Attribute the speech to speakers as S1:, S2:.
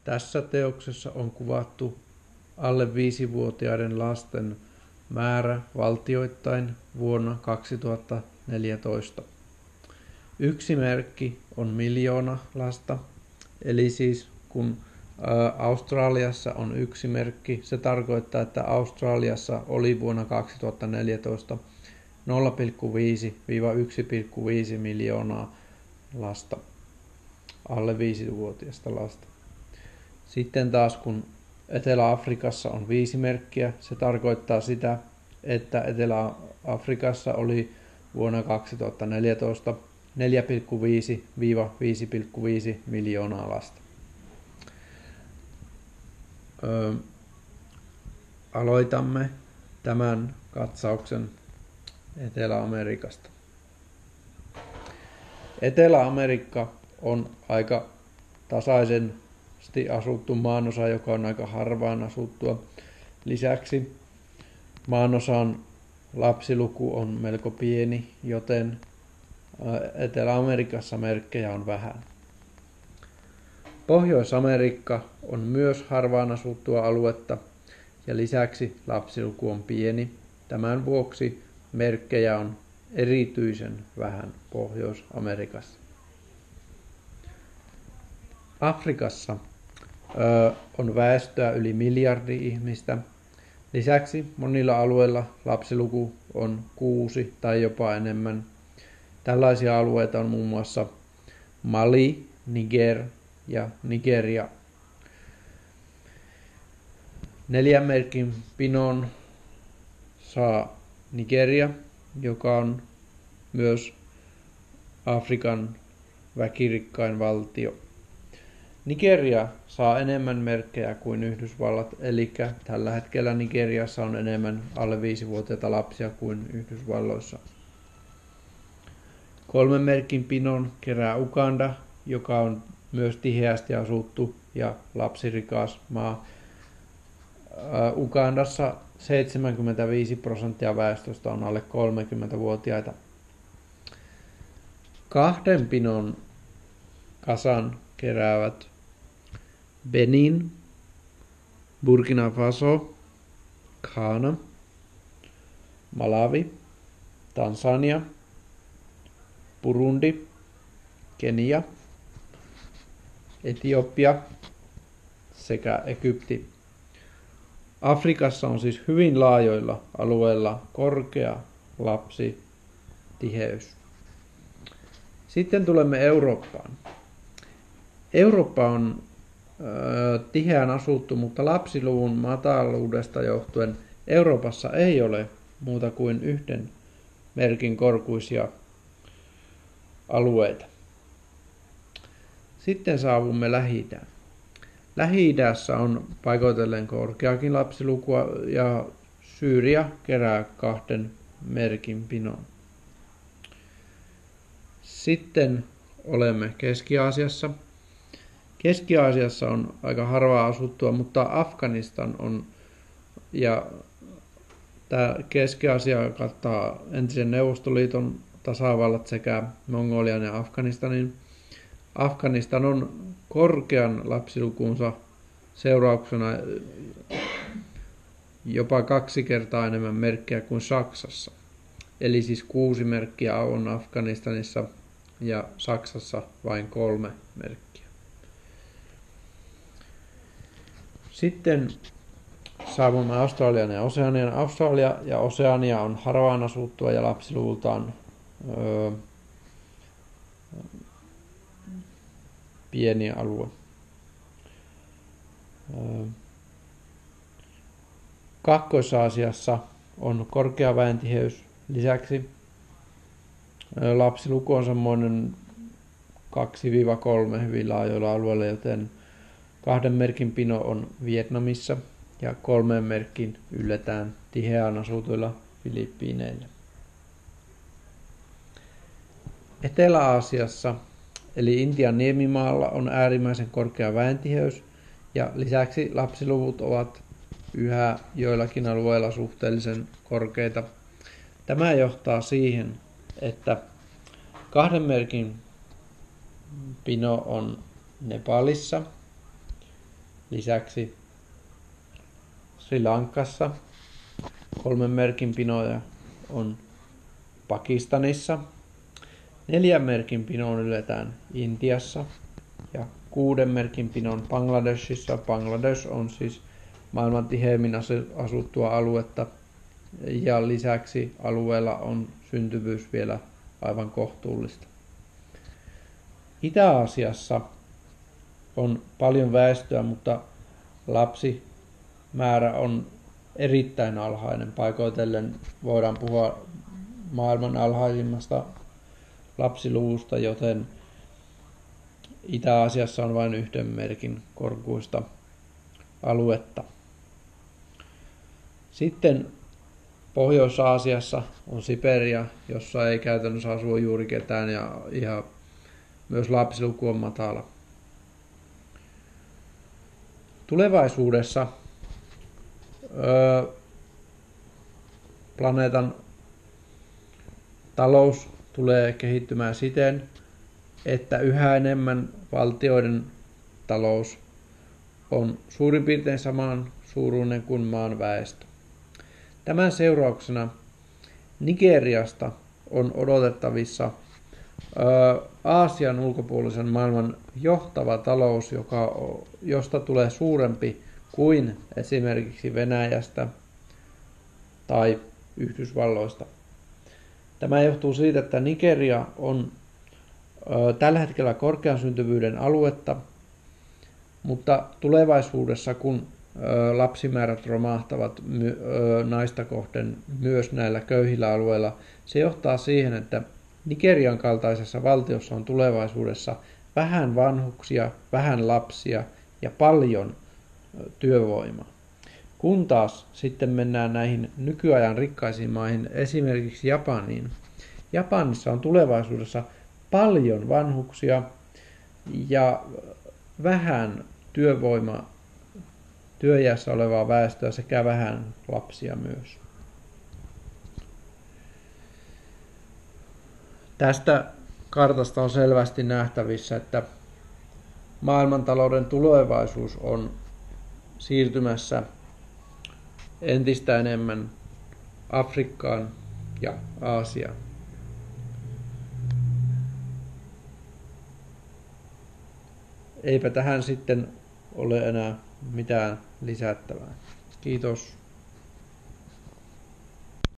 S1: Tässä teoksessa on kuvattu alle 5-vuotiaiden lasten määrä valtioittain vuonna 2014. Yksi merkki on 1 000 000 lasta, eli siis kun Australiassa on yksi merkki, se tarkoittaa, että Australiassa oli vuonna 2014 0,5–1,5 miljoonaa lasta, alle 5-vuotiaista lasta. Sitten taas kun Etelä-Afrikassa on 5 merkkiä, se tarkoittaa sitä, että Etelä-Afrikassa oli vuonna 2014 4,5–5,5 miljoonaa lasta. Aloitamme tämän katsauksen Etelä-Amerikasta. Etelä-Amerikka on aika tasaisesti asuttu maanosa, joka on aika harvaan asuttua. Lisäksi maanosan lapsiluku on melko pieni, joten Etelä-Amerikassa merkkejä on vähän. Pohjois-Amerikka on myös harvaan asuttua aluetta ja lisäksi lapsiluku on pieni. Tämän vuoksi merkkejä on erityisen vähän Pohjois-Amerikassa. Afrikassa on väestöä yli 1 miljardi ihmistä. Lisäksi monilla alueilla lapsiluku on 6 tai jopa enemmän. Tällaisia alueita on muun muassa Mali, Niger ja Nigeria. 4 merkin pinon saa Nigeria, joka on myös Afrikan väkirikkain valtio. Nigeria saa enemmän merkkejä kuin Yhdysvallat, eli tällä hetkellä Nigeriassa on enemmän alle 5-vuotiaita lapsia kuin Yhdysvalloissa. 3 merkin pinon kerää Uganda, joka on myös tiheästi asuttu ja lapsirikas maa. Ugandassa 75% väestöstä on alle 30-vuotiaita. 2 pinon kasan keräävät Benin, Burkina Faso, Ghana, Malawi, Tansania, Burundi, Kenia, Etiopia sekä Egypti. Afrikassa on siis hyvin laajoilla alueilla korkea lapsitiheys. Sitten tulemme Eurooppaan. Eurooppa on tiheään asuttu, mutta lapsiluvun mataluudesta johtuen Euroopassa ei ole muuta kuin 1 merkin korkuisia alueita. Sitten saavumme Lähi-idään. Lähi-idässä on paikoitellen korkeakin lapsilukua ja Syyria kerää 2 merkin pinon. Sitten olemme Keski-Aasiassa. Keski-Aasiassa on aika harvaa asuttua, mutta Afganistan on, ja tämä Keski-Aasia kattaa entisen Neuvostoliiton tasavallat sekä Mongolian ja Afganistanin. Afganistan on korkean lapsilukunsa seurauksena jopa 2 kertaa enemmän merkkejä kuin Saksassa. Eli siis 6 merkkiä on Afganistanissa ja Saksassa vain 3 merkkiä. Sitten saavumme Australian ja Oseanian. Australia ja Oseania on harvaan asuttua ja lapsiluvultaan pieni alue. Kaakkois-Aasiassa on korkea väentiheys. Lisäksi lapsiluku on semmoinen 2–3 hyvin laajoilla alueilla, joten 2 merkin pino on Vietnamissa ja 3 merkin ylletään tiheään asutuilla Filippiineillä. Etelä-Aasiassa eli Intian niemimaalla on äärimmäisen korkea väentiheys ja lisäksi lapsiluvut ovat yhä joillakin alueilla suhteellisen korkeita. Tämä johtaa siihen, että 2 merkin pino on Nepalissa Lisäksi Sri Lankassa 3 merkin pinoja on Pakistanissa. 4 merkin pinoon yletään Intiassa ja 6 merkin pinon Bangladeshissa. Bangladesh on siis maailman tiheimmin asuttua aluetta ja lisäksi alueella on syntyvyys vielä aivan kohtuullista. Itä-Aasiassa on paljon väestöä, mutta lapsimäärä on erittäin alhainen. Paikoitellen voidaan puhua maailman alhaisimmasta lapsiluvusta, joten Itä-Aasiassa on vain 1 merkin korkuista aluetta. Sitten Pohjois-Aasiassa on Siberia, jossa ei käytännössä asu juuri ketään ja myös lapsiluku on matala. Tulevaisuudessa planeetan talous tulee kehittymään siten, että yhä enemmän valtioiden talous on suurin piirtein saman suuruinen kuin maan väestö. Tämän seurauksena Nigeriasta on odotettavissa Aasian ulkopuolisen maailman johtava talous, josta tulee suurempi kuin esimerkiksi Venäjästä tai Yhdysvalloista. Tämä johtuu siitä, että Nigeria on tällä hetkellä korkean syntyvyyden aluetta, mutta tulevaisuudessa, kun lapsimäärät romahtavat naista kohden myös näillä köyhillä alueilla, se johtaa siihen, että Nigerian kaltaisessa valtiossa on tulevaisuudessa vähän vanhuksia, vähän lapsia ja paljon työvoimaa. Kun taas sitten mennään näihin nykyajan rikkaisiin maihin, esimerkiksi Japaniin. Japanissa on tulevaisuudessa paljon vanhuksia ja vähän työiässä olevaa väestöä sekä vähän lapsia myös. Tästä kartasta on selvästi nähtävissä, että maailmantalouden tulevaisuus on siirtymässä entistä enemmän Afrikkaan ja Aasiaan. Eipä tähän sitten ole enää mitään lisättävää. Kiitos.